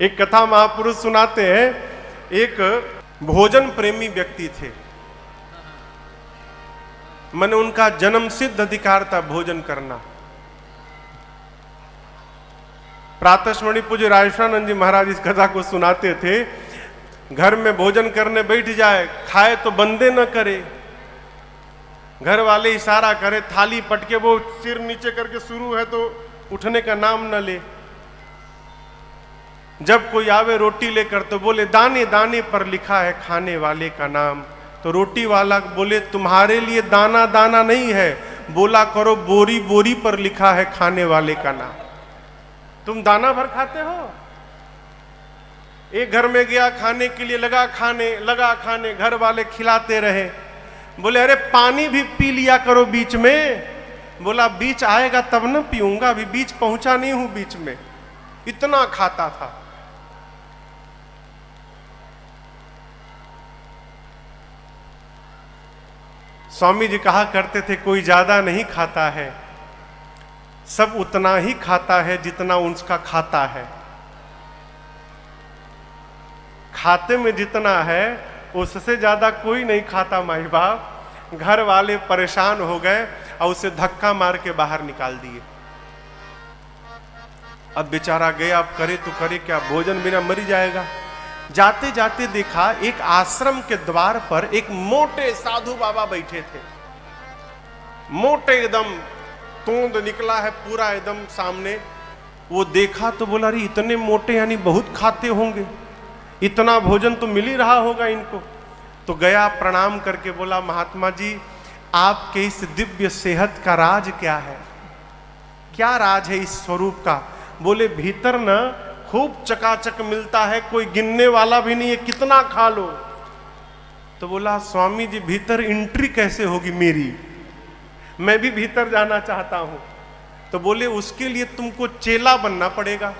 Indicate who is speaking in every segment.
Speaker 1: एक कथा महापुरुष सुनाते हैं, एक भोजन प्रेमी व्यक्ति थे। मैंने उनका जन्म सिद्ध अधिकार था भोजन करना। प्रातस्मरणीय पूज्य राजेश्वरानंद जी महाराज इस कथा को सुनाते थे। घर में भोजन करने बैठ जाए, खाए तो बंदे न करे, घर वाले इशारा करे, थाली पटके वो सिर नीचे करके शुरू है तो उठने का नाम न ले। जब कोई आवे रोटी लेकर तो बोले दाने दाने पर लिखा है खाने वाले का नाम। तो रोटी वाला बोले तुम्हारे लिए दाना दाना नहीं है, बोला करो बोरी बोरी पर लिखा है खाने वाले का नाम। तुम दाना भर खाते हो। एक घर में गया खाने के लिए, लगा खाने, घर वाले खिलाते रहे। बोले अरे पानी भी पी लिया करो बीच में। बोला बीच आएगा तब न पीऊंगा, अभी बीच पहुंचा नहीं हूं बीच में। इतना खाता था। स्वामी जी कहा करते थे कोई ज्यादा नहीं खाता है, सब उतना ही खाता है जितना उसका खाता है। खाते में जितना है उससे ज्यादा कोई नहीं खाता। माई बाप घर वाले परेशान हो गए और उसे धक्का मार के बाहर निकाल दिए। अब बेचारा गया, अब करे तो करे क्या, भोजन बिना मर जाएगा। जाते जाते देखा एक आश्रम के द्वार पर एक मोटे साधु बाबा बैठे थे। मोटे एकदम, तोंद निकला है पूरा एकदम सामने। वो देखा तो बोला अरे इतने मोटे यानी बहुत खाते होंगे, इतना भोजन तो मिल ही रहा होगा इनको। तो गया प्रणाम करके बोला महात्मा जी आपके इस दिव्य सेहत का राज क्या है, क्या राज है इस स्वरूप का। बोले भीतर ना खूब चकाचक मिलता है, कोई गिनने वाला भी नहीं है, कितना खा लो। तो बोला स्वामी जी भीतर एंट्री कैसे होगी मेरी, मैं भी भीतर जाना चाहता हूं। तो बोले उसके लिए तुमको चेला बनना पड़ेगा।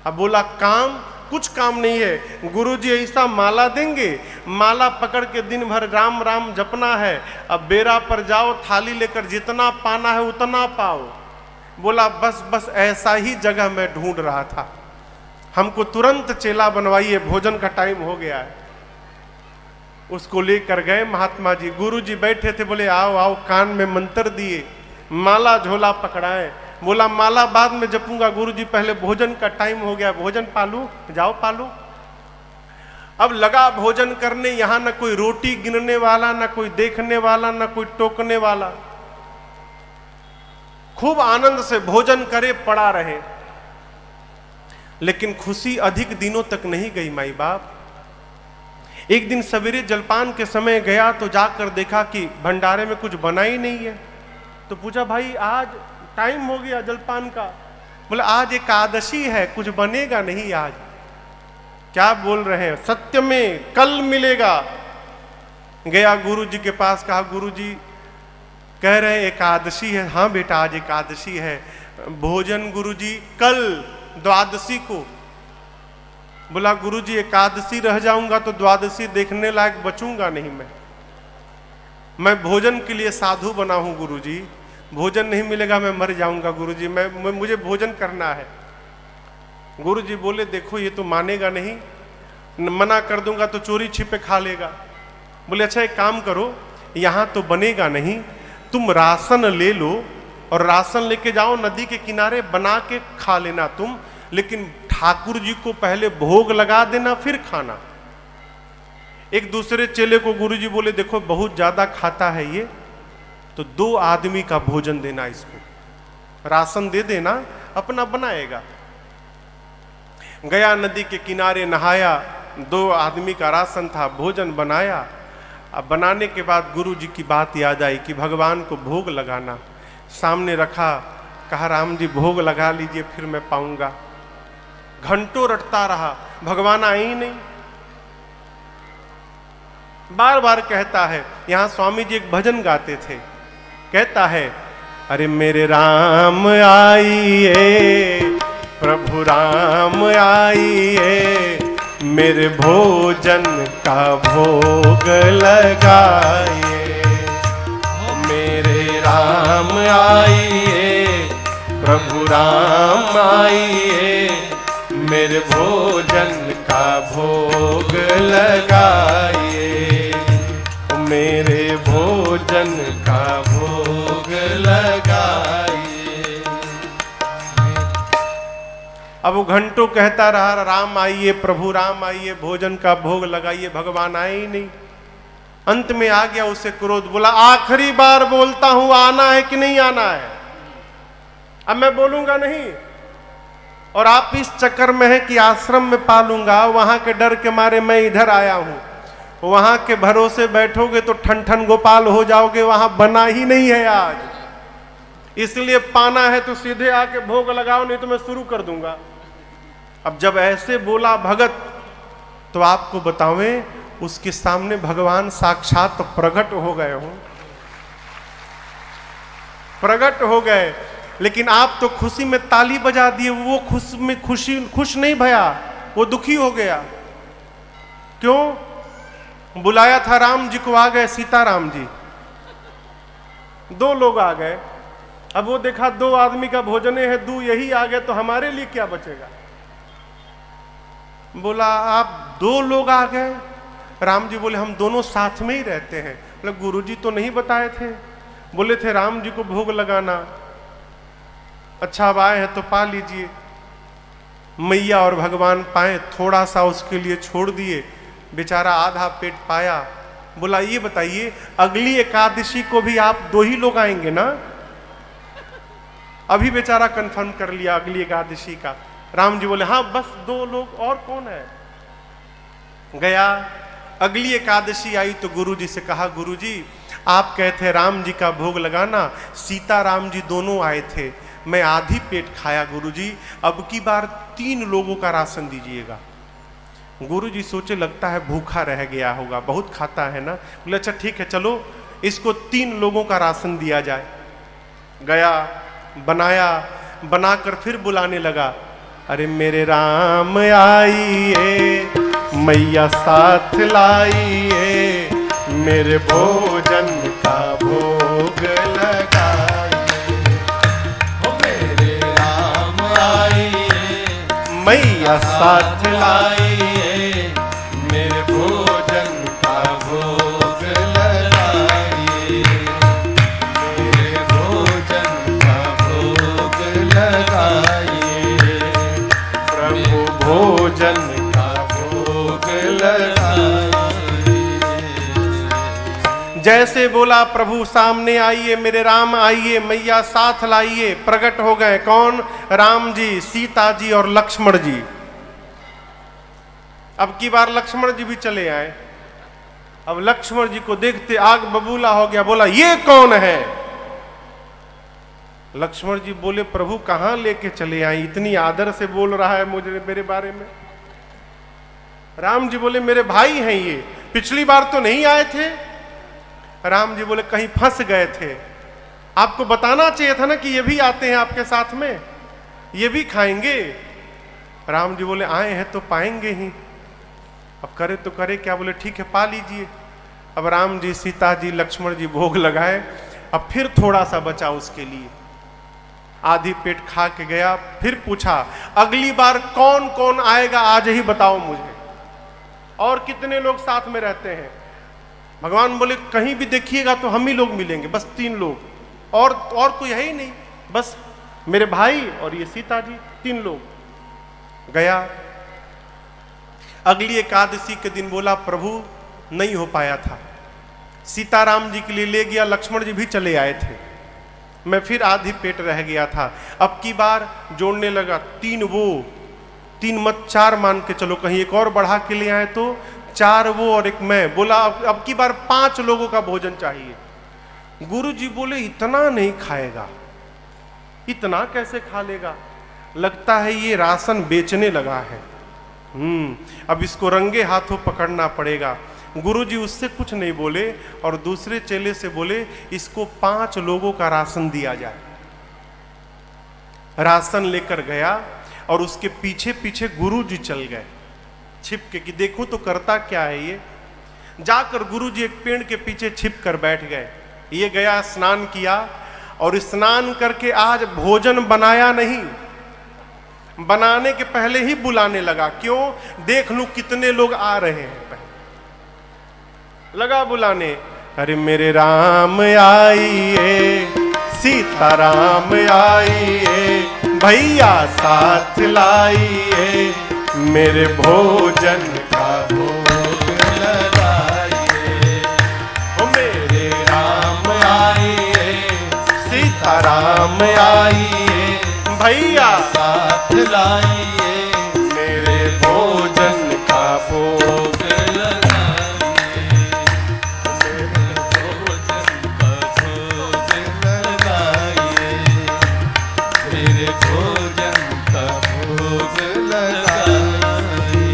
Speaker 1: अब बोला काम, कुछ काम नहीं है, गुरुजी ऐसा माला देंगे, माला पकड़ के दिन भर राम राम जपना है। अब बेरा पर जाओ, थाली लेकर जितना पाना है उतना पाओ। बोला बस बस ऐसा ही जगह मैं ढूंढ रहा था, हमको तुरंत चेला बनवाइए, भोजन का टाइम हो गया है। उसको लेकर गए महात्मा जी। गुरुजी बैठे थे, बोले आओ आओ, कान में मंत्र दिए, माला झोला पकड़ाए। बोला माला बाद में जपूंगा गुरुजी, पहले भोजन का टाइम हो गया, भोजन पालू, जाओ पालू। अब लगा भोजन करने, यहां न कोई रोटी गिनने वाला, न कोई देखने वाला, न कोई टोकने वाला। खूब आनंद से भोजन करे, पड़ा रहे। लेकिन खुशी अधिक दिनों तक नहीं गई माई बाप। एक दिन सवेरे जलपान के समय गया तो जाकर देखा कि भंडारे में कुछ बना ही नहीं है। तो पूछा भाई आज टाइम हो गया जलपान का। बोला आज एकादशी है, कुछ बनेगा नहीं आज। क्या बोल रहे हैं, सत्य में कल मिलेगा। गया गुरुजी के पास, कहा गुरुजी कह रहे एकादशी है। हाँ बेटा आज एकादशी है, भोजन गुरुजी कल द्वादशी को। बोला गुरुजी एकादशी रह जाऊंगा तो द्वादशी देखने लायक बचूंगा नहीं। मैं भोजन के लिए साधु बना हूं गुरुजी, भोजन नहीं मिलेगा मैं मर जाऊंगा गुरुजी, मुझे भोजन करना है। गुरुजी बोले देखो ये तो मानेगा नहीं, मना कर दूंगा तो चोरी छिपे खा लेगा। बोले अच्छा एक काम करो, यहां तो बनेगा नहीं, तुम राशन ले लो और राशन लेके जाओ नदी के किनारे, बना के खा लेना तुम, लेकिन ठाकुर जी को पहले भोग लगा देना फिर खाना। एक दूसरे चेले को गुरुजी बोले देखो बहुत ज्यादा खाता है ये, तो 2 आदमी का भोजन देना, इसको राशन दे देना, अपना बनाएगा। गया नदी के किनारे नहाया, 2 आदमी का राशन था, भोजन बनाया। अब बनाने के बाद गुरु जी की बात याद आई कि भगवान को भोग लगाना। सामने रखा, कहा राम जी भोग लगा लीजिए फिर मैं पाऊंगा। घंटों रटता रहा, भगवान आए ही नहीं। बार बार कहता है। यहां स्वामी जी एक भजन गाते थे, कहता है अरे मेरे राम आइए, प्रभु राम आइए, मेरे भोजन का भोग लगाइए। मेरे राम आइए, प्रभु राम आइए, मेरे भोजन का भोग लगाइए, मेरे भोजन का भोग लगाइए। अब वो घंटों कहता रहा, राम आइए, प्रभु राम आइए, भोजन का भोग लगाइए, भगवान आए ही नहीं। अंत में आ गया उसे क्रोध, बोला आखिरी बार बोलता हूं, आना है कि नहीं आना है? अब मैं बोलूंगा नहीं, और आप इस चक्कर में है कि आश्रम में पालूंगा, वहां के डर के मारे मैं इधर आया हूं। वहां के भरोसे बैठोगे तो ठन ठन गोपाल हो जाओगे, वहां बना ही नहीं है आज। इसलिए पाना है तो सीधे आके भोग लगाओ, नहीं तो मैं शुरू कर दूंगा। अब जब ऐसे बोला भगत, तो आपको बतावें उसके सामने भगवान साक्षात तो प्रकट हो गए हो, प्रकट हो गए। लेकिन आप तो खुशी में ताली बजा दिए, वो खुश नहीं भया, वो दुखी हो गया। क्यों? बुलाया था राम जी को, आ गए सीताराम जी, दो लोग आ गए। अब वो देखा दो आदमी का भोजने है, दो यही आ गए, तो हमारे लिए क्या बचेगा? बोला आप दो लोग आ गए। राम जी बोले हम दोनों साथ में ही रहते हैं। बोले गुरुजी तो नहीं बताए थे, बोले थे राम जी को भोग लगाना। अच्छा अब आए हैं तो पा लीजिए। मैया और भगवान पाए, थोड़ा सा उसके लिए छोड़ दिए, बेचारा आधा पेट पाया। बोला ये बताइए अगली एकादशी को भी आप दो ही लोग आएंगे ना? अभी बेचारा कंफर्म कर लिया अगली एकादशी का। राम जी बोले हाँ बस दो लोग, और कौन है? गया, अगली एकादशी आई तो गुरुजी से कहा गुरुजी आप कहते राम जी का भोग लगाना, सीता राम जी दोनों आए थे, मैं आधी पेट खाया गुरुजी, अब की बार 3 लोगों का राशन दीजिएगा। गुरुजी सोचे लगता है भूखा रह गया होगा, बहुत खाता है ना। बोले अच्छा ठीक है चलो इसको 3 लोगों का राशन दिया जाए। गया, बनाया, बनाकर फिर बुलाने लगा, अरे मेरे राम आइए, मैया साथ लाइए, मेरे भोजन का भोग लगाइए। ओ मेरे राम आइए, मैया साथ लाइए, मेरे भोजन का भोग लगाइए, मेरे भोजन का भोग लगाइए, प्रभु भोजन जैसे बोला प्रभु सामने आइए, मेरे राम आइए, मैया साथ लाइए। प्रकट हो गए कौन? राम जी, सीता जी और लक्ष्मण जी। अब की बार लक्ष्मण जी भी चले आए। अब लक्ष्मण जी को देखते आग बबूला हो गया। बोला ये कौन है? लक्ष्मण जी बोले प्रभु कहां लेके चले आए, इतनी आदर से बोल रहा है मुझे मेरे बारे में। राम जी बोले मेरे भाई हैं ये, पिछली बार तो नहीं आए थे। राम जी बोले कहीं फंस गए थे, आपको बताना चाहिए था ना कि ये भी आते हैं आपके साथ में, ये भी खाएंगे। राम जी बोले आए हैं तो पाएंगे ही, अब करे तो करे क्या। बोले ठीक है पा लीजिए। अब राम जी, सीता जी, लक्ष्मण जी भोग लगाए। अब फिर थोड़ा सा बचा उसके लिए, आधी पेट खा के गया। फिर पूछा अगली बार कौन कौन आएगा आज ही बताओ मुझे, और कितने लोग साथ में रहते हैं। भगवान बोले कहीं भी देखिएगा तो हम ही लोग मिलेंगे, बस 3 लोग, और कोई है ही नहीं, बस मेरे भाई और ये सीता जी, 3 लोग। गया, अगली एकादशी के दिन बोला प्रभु नहीं हो पाया था, सीताराम जी के लिए ले गया, लक्ष्मण जी भी चले आए थे, मैं फिर आधी पेट रह गया था। अब की बार जोड़ने लगा, 3 वो, 3 मत 4 मान के चलो, कहीं एक और बढ़ा के ले आए तो 4 वो और 1 मैं। बोला अब की बार 5 लोगों का भोजन चाहिए। गुरु जी बोले इतना नहीं खाएगा, इतना कैसे खा लेगा, लगता है ये राशन बेचने लगा है। अब इसको रंगे हाथों पकड़ना पड़ेगा। गुरुजी उससे कुछ नहीं बोले और दूसरे चेले से बोले इसको 5 लोगों का राशन दिया जाए। राशन लेकर गया और उसके पीछे पीछे गुरुजी चल गए छिप के कि देखूं तो करता क्या है ये। जाकर गुरुजी एक पेड़ के पीछे छिप कर बैठ गए। ये गया, स्नान किया और स्नान करके आज भोजन बनाया नहीं, बनाने के पहले ही बुलाने लगा, क्यों? देख लूं कितने लोग आ रहे हैं। लगा बुलाने, अरे मेरे राम आइए, सीता राम आइए, भैया साथ लाइए, मेरे भोजन का भोग लगाइए। ओ मेरे राम आइए, सीता राम आइए, भैया साथ लाइए, मेरे भोजन का भोग लगाइए, मेरे भोजन का भोग लगाइए, मेरे भोजन का भोग लगाइए।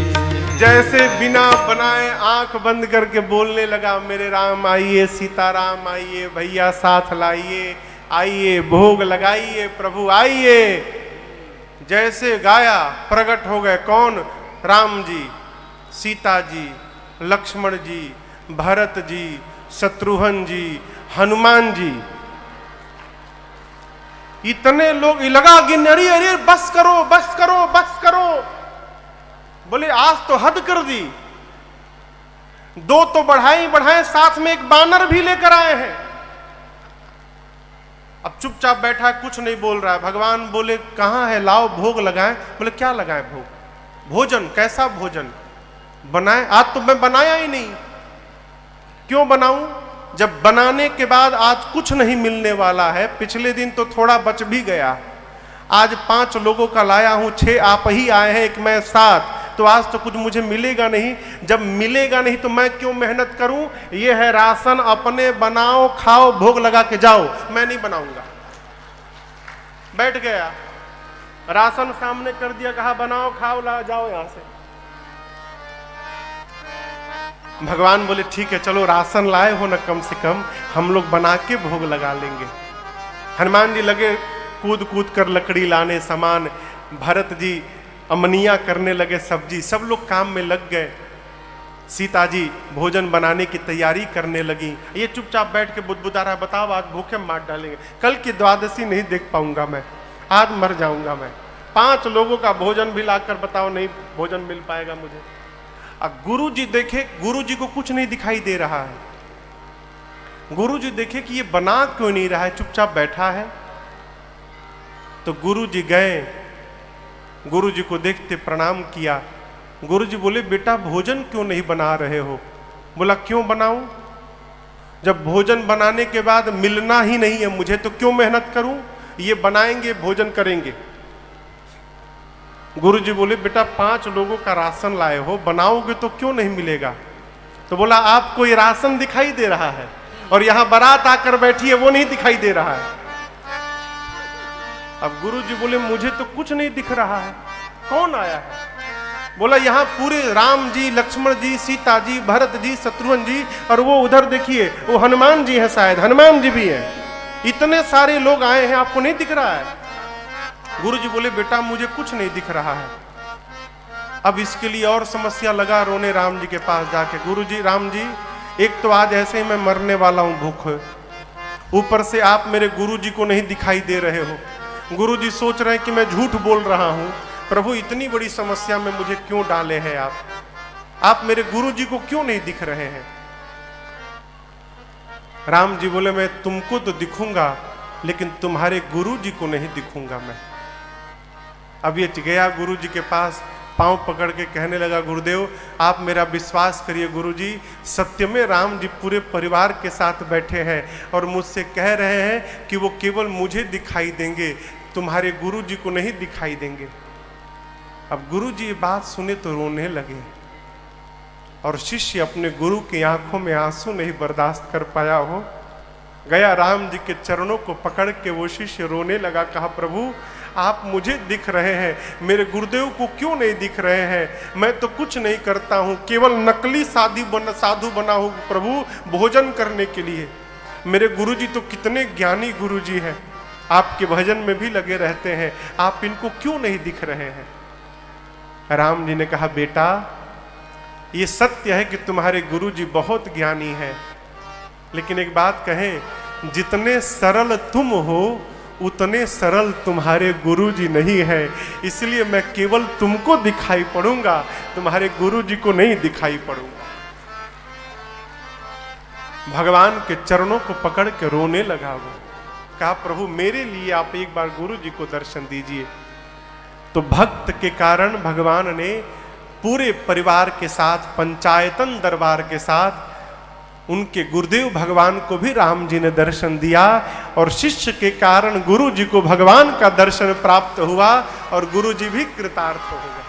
Speaker 1: जैसे बिना बनाए आंख बंद करके बोलने लगा, मेरे राम आइए, सीता राम आइए, भैया साथ लाइए, आइए भोग लगाइए, प्रभु आइए। जैसे गाया प्रकट हो गए कौन? राम जी, सीता जी, लक्ष्मण जी, भरत जी, शत्रुघ्न जी, हनुमान जी। इतने लोग लगा गिनने, अरे अरे बस करो बस करो बस करो। बोले आज तो हद कर दी, दो तो बढ़ाए बढ़ाए, साथ में एक बानर भी लेकर आए हैं। अब चुपचाप बैठा है, कुछ नहीं बोल रहा है। भगवान बोले कहाँ है, लाओ भोग लगाएं। बोले क्या लगाएं भोग? भोजन। कैसा भोजन बनाए? आज तो मैं बनाया ही नहीं। क्यों बनाऊं जब बनाने के बाद आज कुछ नहीं मिलने वाला है? पिछले दिन तो थोड़ा बच भी गया, आज 5 लोगों का लाया हूं, 6 आप ही आए हैं, एक मैं 7, तो आज तो कुछ मुझे मिलेगा नहीं। जब मिलेगा नहीं तो मैं क्यों मेहनत करूं? ये है राशन, अपने बनाओ खाओ, भोग लगा के जाओ, मैं नहीं बनाऊंगा। बैठ गया, राशन सामने कर दिया, कहा बनाओ खाओ, ला जाओ यहां से। भगवान बोले ठीक है, चलो राशन लाए हो ना, कम से कम हम लोग बना के भोग लगा लेंगे। हनुमान जी लगे कूद कूद कर लकड़ी लाने, सामान। भरत जी अमनिया करने लगे सब्जी, सब लोग काम में लग गए। सीता जी भोजन बनाने की तैयारी करने लगी। ये चुपचाप बैठ के बुदबुदा रहा, बताओ आज भूखे मार डालेंगे, कल की द्वादशी नहीं देख पाऊंगा मैं, आज मर जाऊंगा मैं। 5 लोगों का भोजन भी लाकर बताओ नहीं भोजन मिल पाएगा मुझे। अब गुरु जी देखे, गुरु जी को कुछ नहीं दिखाई दे रहा है। गुरु जी देखे कि ये बना क्यों नहीं रहा है, चुपचाप बैठा है। तो गुरु जी गए, गुरु जी को देखते प्रणाम किया। गुरु जी बोले बेटा भोजन क्यों नहीं बना रहे हो? बोला क्यों बनाऊं, जब भोजन बनाने के बाद मिलना ही नहीं है मुझे तो क्यों मेहनत करूं? ये बनाएंगे भोजन करेंगे। गुरु जी बोले बेटा 5 लोगों का राशन लाए हो, बनाओगे तो क्यों नहीं मिलेगा? तो बोला आपको ये राशन दिखाई दे रहा है और यहां बारात आकर बैठी है वो नहीं दिखाई दे रहा है। अब गुरु जी बोले मुझे तो कुछ नहीं दिख रहा है, कौन आया है? बोला यहाँ पूरे राम जी, लक्ष्मण जी, सीता जी, भरत जी, शत्रुघ्न जी, और वो उधर देखिए वो हनुमान जी हैं, शायद हनुमान जी भी हैं। इतने सारे लोग आए हैं, आपको नहीं दिख रहा है? गुरु जी बोले बेटा मुझे कुछ नहीं दिख रहा है। अब इसके लिए और समस्या लगा रोने राम जी के पास जाके। गुरु जी, राम जी, एक तो आज ऐसे ही मैं मरने वाला हूं भूख, ऊपर से आप मेरे गुरु जी को नहीं दिखाई दे रहे हो। गुरु जी सोच रहे हैं कि मैं झूठ बोल रहा हूं, प्रभु इतनी बड़ी समस्या में मुझे क्यों डाले हैं आप मेरे गुरु जी को क्यों नहीं दिख रहे हैं? राम जी बोले मैं तुमको तो दिखूंगा लेकिन तुम्हारे गुरु जी को नहीं दिखूंगा मैं। अब ये गया गुरु जी के पास, पांव पकड़ के कहने लगा गुरुदेव आप मेरा विश्वास करिए गुरुजी, सत्य में राम जी पूरे परिवार के साथ बैठे हैं और मुझसे कह रहे हैं कि वो केवल मुझे दिखाई देंगे, तुम्हारे गुरु जी को नहीं दिखाई देंगे। अब गुरु जी ये बात सुने तो रोने लगे और शिष्य अपने गुरु की आंखों में आंसू नहीं बर्दाश्त कर पाया हो, गया राम जी के चरणों को पकड़ के वो शिष्य रोने लगा। कहा प्रभु आप मुझे दिख रहे हैं, मेरे गुरुदेव को क्यों नहीं दिख रहे हैं? मैं तो कुछ नहीं करता हूँ, केवल नकली साधु बना हूँ प्रभु भोजन करने के लिए। मेरे गुरुजी तो कितने ज्ञानी गुरुजी हैं, आपके भजन में भी लगे रहते हैं, आप इनको क्यों नहीं दिख रहे हैं? राम जी ने कहा बेटा ये सत्य है कि तुम्हारे गुरुजी बहुत ज्ञानी हैं, लेकिन एक बात कहें, जितने सरल तुम हो उतने सरल तुम्हारे गुरुजी नहीं है, इसलिए मैं केवल तुमको दिखाई पड़ूंगा, तुम्हारे गुरुजी को नहीं दिखाई पड़ूंगा। भगवान के चरणों को पकड़ के रोने लगा वो। कहा प्रभु मेरे लिए आप एक बार गुरुजी को दर्शन दीजिए। तो भक्त के कारण भगवान ने पूरे परिवार के साथ, पंचायतन दरबार के साथ, उनके गुरुदेव भगवान को भी राम जी ने दर्शन दिया, और शिष्य के कारण गुरु जी को भगवान का दर्शन प्राप्त हुआ और गुरु जी भी कृतार्थ हो गए।